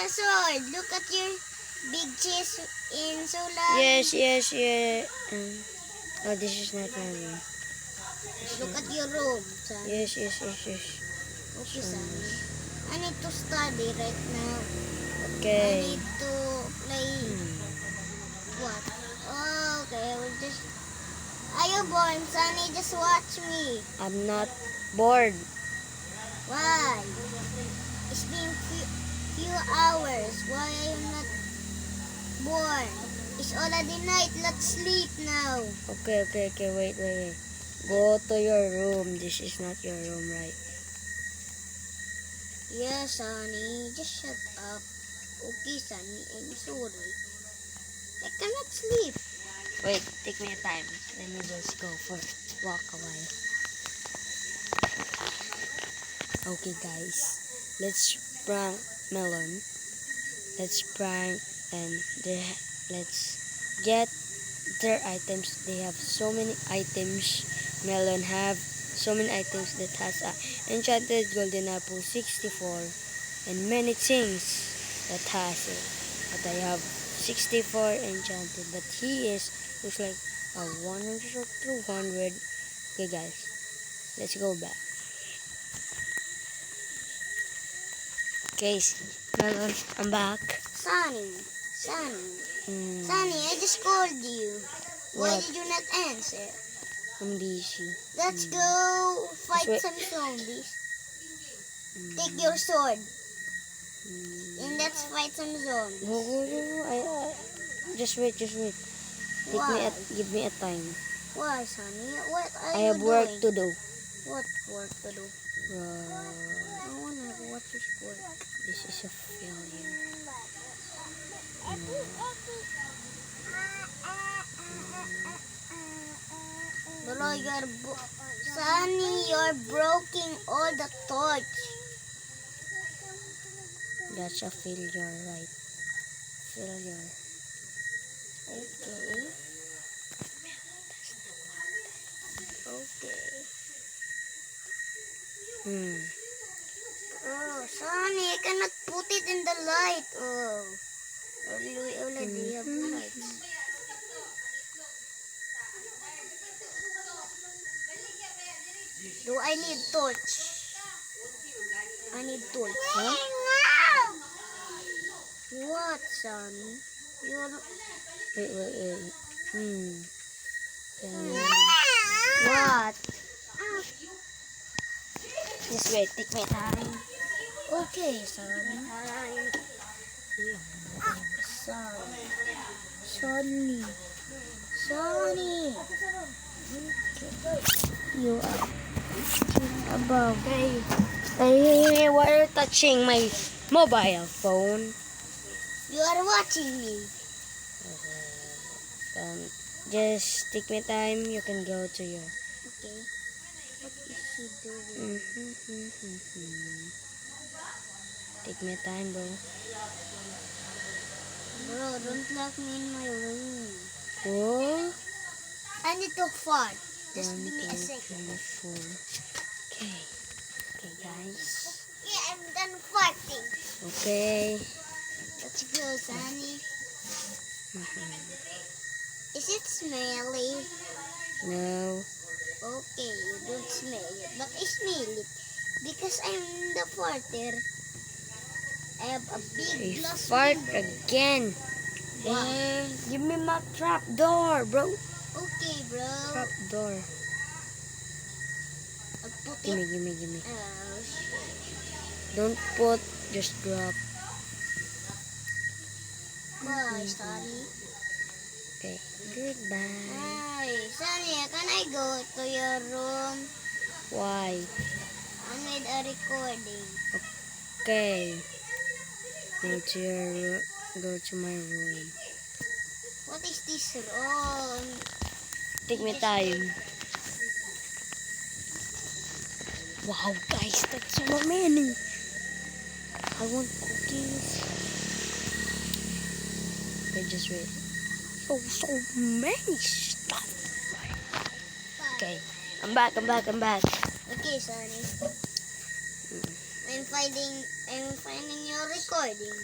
a sword. Look at your big chest in Solar. Yes. Oh, this is not my room. Look at your room, son. Yes. Okay, So son. nice. I need to study right now. I Okay. need to play. What? Oh, okay, I will just... Are you bored, Sonny? Just watch me. I'm not bored. Why? It's been few hours. Why are you not bored? It's already night. Let's sleep now. Okay. Wait. Go to your room. This is not your room, right? Yes, Sonny. Just shut up. Okay, Sonny. I'm sorry. I cannot sleep. Wait, take me a time. Let me just go for walk a while. Okay, guys. Let's prank Melon. Let's prank and let's get their items. They have so many items. Melon have so many items that has a enchanted golden apple 64 and many things that has it. But I have 64 enchanted, but he looks like a 100 or 200. Okay, guys, let's go back. Okay, Melon, I'm back. Sonny. Sonny, I just called you. Why What? did you not answer? I'm busy. Let's go fight Wait. some zombies. Take your sword and let's fight some zombies. No. Just wait. Give me a time. Why, Sonny? What are I you have work doing? to do. What work to do? I wanna watch your work. This is a failure. Bro, Sonny, you're breaking all the torch. That's a failure, right? Failure. Okay. Oh, Sonny, I cannot put it in the light. Oh, we already have lights. Do I need torch? I need torch. Huh? What, son? You're... Wait. What? Just wait. Take me time. Okay, son. Sonny. You are Above. Hey, why are you touching my mobile phone? You are watching me. Just take me time. You can go to your. Okay. What is he doing? Take me time, bro. Bro, don't lock me in my room. Oh. I need to fart. Just 1, give me 2, a second. 3, 4. Okay, guys. Okay, I'm done farting. Okay. Let's go, Sonny. Is it smelly? No. Okay, you don't smell it, but I smell it because I'm the farter. I have a big glass Fart window. again. Wow. Hey, give me my trap door, bro. Okay, bro. Trap door. I'll put Gimme. it. Don't put, just drop. Bye, Sonny. Okay, goodbye. Hi, Sonny, can I go to your room? Why? I made a recording. Okay. Go to my room. What is this room? Take me time. Wow, guys, that's so many. I want cookies. Okay, just wait. So many stuff. Okay, I'm back. Okay, Sonny. I'm finding your recording.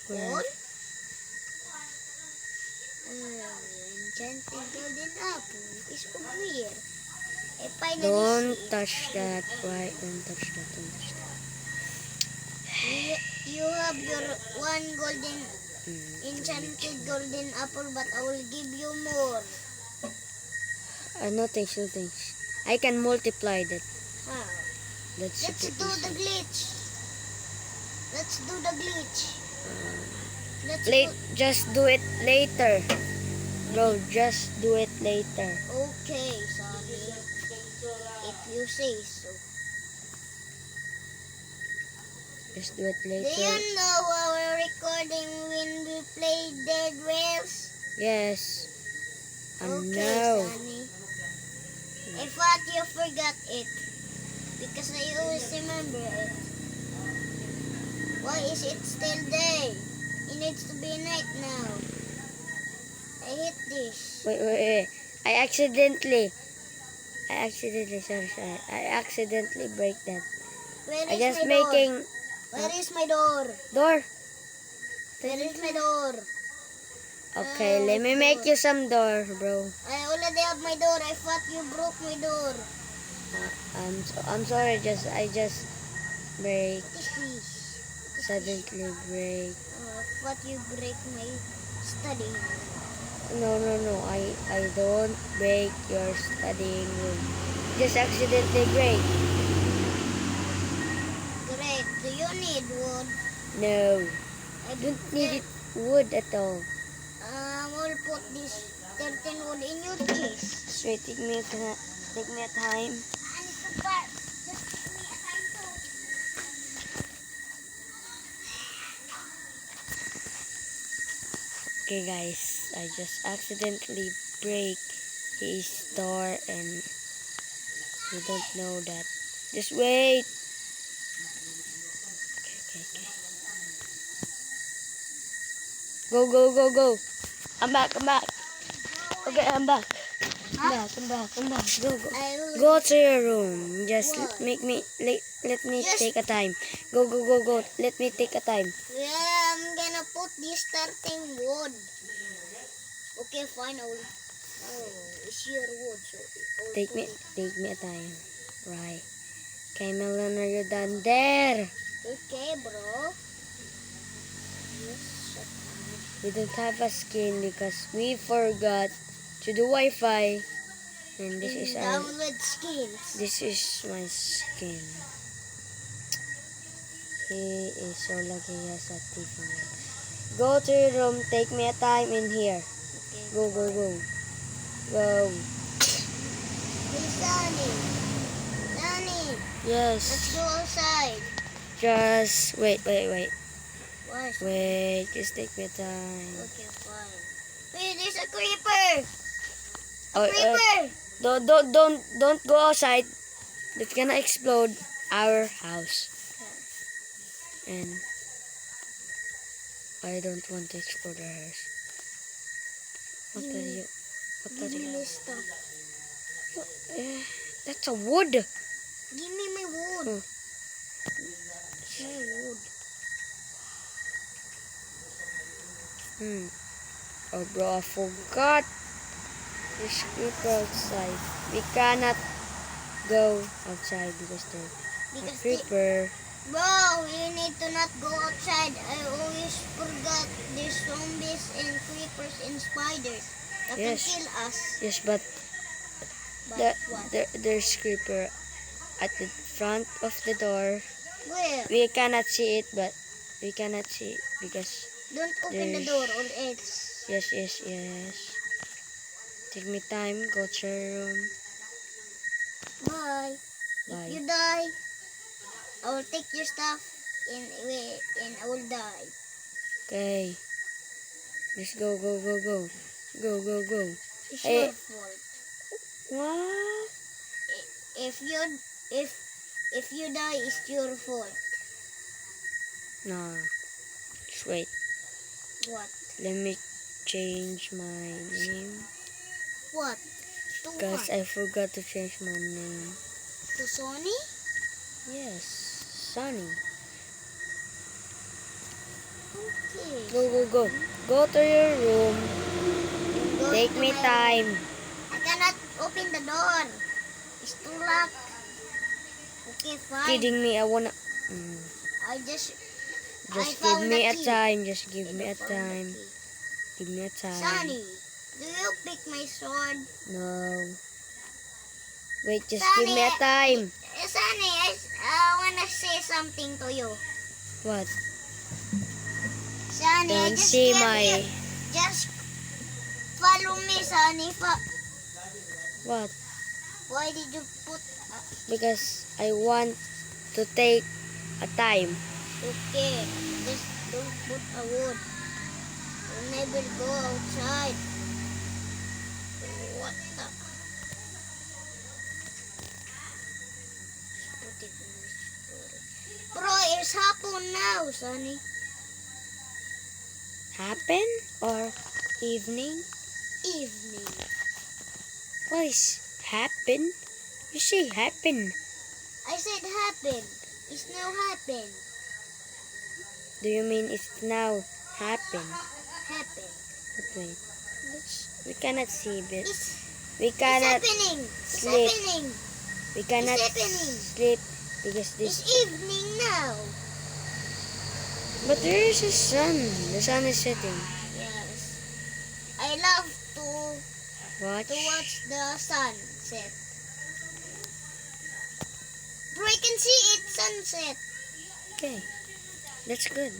Where? All? Enchanted golden apple is over here. I finally Don't see it. touch that. Why? Don't touch that. Don't touch that. You have your one golden enchanted Mm. golden apple, but I will give you more. No thanks, no thanks. I can multiply that. How? That's Let's super do the easy. glitch. Let's do the glitch. Let's Late, put- just do it later. Bro, just do it later. Okay, sorry. If you say so. Just do it Do later. you know our recording when we play Dead Rails? Yes. Okay, No. Sunny. I thought you forgot it. Because I always remember it. Why is it still day? It needs to be night now. I hate this. Wait. I accidentally, sorry. I accidentally break that. Where I is just my door? making Where is my door? door. Where is my door? Okay, Oh, let me my make door. you some door, bro. I already have my door. I thought you broke my door. I'm sorry. I just break. What is this? Suddenly break. I thought you break my study. No. I don't break your studying room. Just accidentally break. Great. Do you need wood? No. I Don't need it wood at all. We'll put this 13 wood in your chest. So take me a time. I need to pass. Just give me a time to. Okay guys, I just accidentally break his door and you don't know that. Just wait. Okay. Go. I'm back. Okay, I'm back. I'm back. Go. I will. Go to your room. Just What? let me Yes. take a time. Go. Let me take a time. Yeah, I'm gonna put this 13 wood. Okay, fine. I will. Oh, it's your wood, so I will Take put me a time. Right. Okay, Melon, are you done there? Okay, bro. Yes. We don't have a skin because we forgot to do Wi-Fi. And Download skins. this is my skin. He is so lucky he has a TV. Go to your room, take me a time in here. Okay. Go. Go. Hey, Sunny. Sunny, let's Yes. go outside. Just wait. Why? Wait, just take me a time. Okay, fine. Wait, there's a creeper. Oh, Creeper. don't go outside. That's gonna explode our house. And I don't want to explode our house. What are you? Give me my stuff. That's a wood. Give me my wood. Oh. My wood. Oh, bro, I forgot. There's creeper outside. We cannot go outside because there's a Because creeper. Bro, you need to not go outside. I always forgot there's zombies and creepers and spiders that Yes. can kill us. Yes, but But what? there's creeper at the front of the door. Where? We cannot see it, but we cannot see it because Don't open the there's- door or else. yes. Take me time. Go to your room. Bye. Bye. If you die, I will take your stuff and I will die. Okay. Let's go. Go. It's Hey. your fault. What? If you die, it's your fault. No. Just wait. What? Let me change my name. What? To Because what? I forgot to change my name. To Sony? Yes. Sunny. Okay. Go, go, go. Go to your room. Go Take to me my time. room. I cannot open the door. It's too locked. Okay, fine. Kidding me, I wanna... I just Just give found me the a key. time. Just give I me a found the time. key. Give me a time. Sunny, do you pick my sword? No. Wait, just Sunny, give me a time. Sunny, I wanna say something to you. What? Sunny, I Don't just see gave my... you. Just follow me, Sunny. What? Why did you put? Because I want to take a time. Okay, just don't put a wood. You'll never go outside. What the? Put it in my story. Bro, it's hapon now, Sunny. Happen or evening? Evening. What is happen? You say happen. I said happen. It's now happen. Do you mean it's now happen? Happen. But wait, we cannot see it. It's We cannot happening. It's sleep. happening. We cannot It's happening. sleep because It's this. evening now. But there is a sun. The sun is setting. Yes. I love Watch. to watch the sunset. Bro, I can see it sunset. Okay, that's good.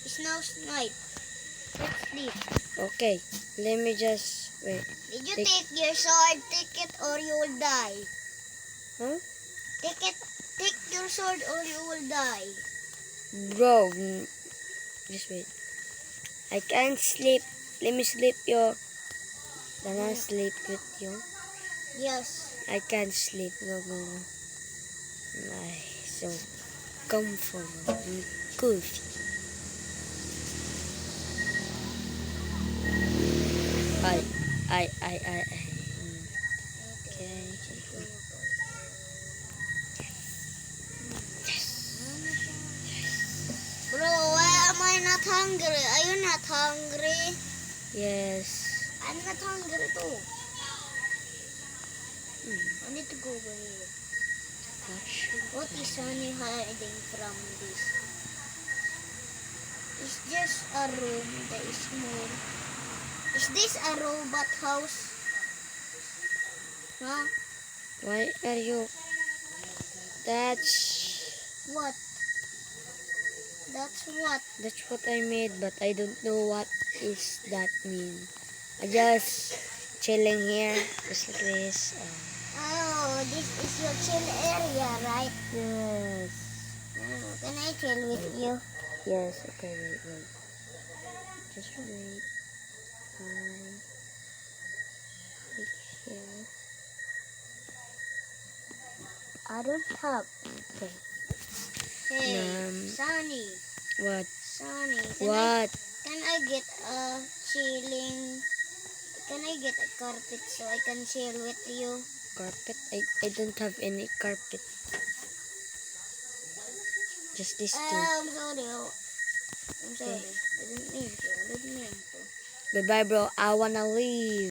It's now night. Let's sleep. Okay, let me just wait. Did you Take- take your sword? Take it or you will die. Huh? Take it. Take your sword or you will die. Bro, just wait. I can't sleep. Let me sleep you. Can I sleep with you? Yes. I can't sleep. No, no, no. Ay, so comfortable and comfy. I. Okay. Bro, why am I not hungry? Are you not hungry? Yes. I'm not hungry too. Hmm. I need to go over here. Watch. What is Sunny hiding from this? It's just a room that is small. Is this a robot house? Huh? Why are you? That's What? That's what? that's what I made, but I don't know what is that mean. I just chilling here, just like this. Oh, this is your chill area, right? Yes. Oh, can I chill with you? Yes. Okay. Wait. Just wait. Click here. I don't have. Okay. Hey, Um, Sunny. What? Sunny, What? can I get a chilling? Can I get a carpet so I can chill with you? Carpet? I don't have any carpet. Just this two. I'm sorry. I'm sorry. I didn't mean to. Goodbye, bro. I wanna leave.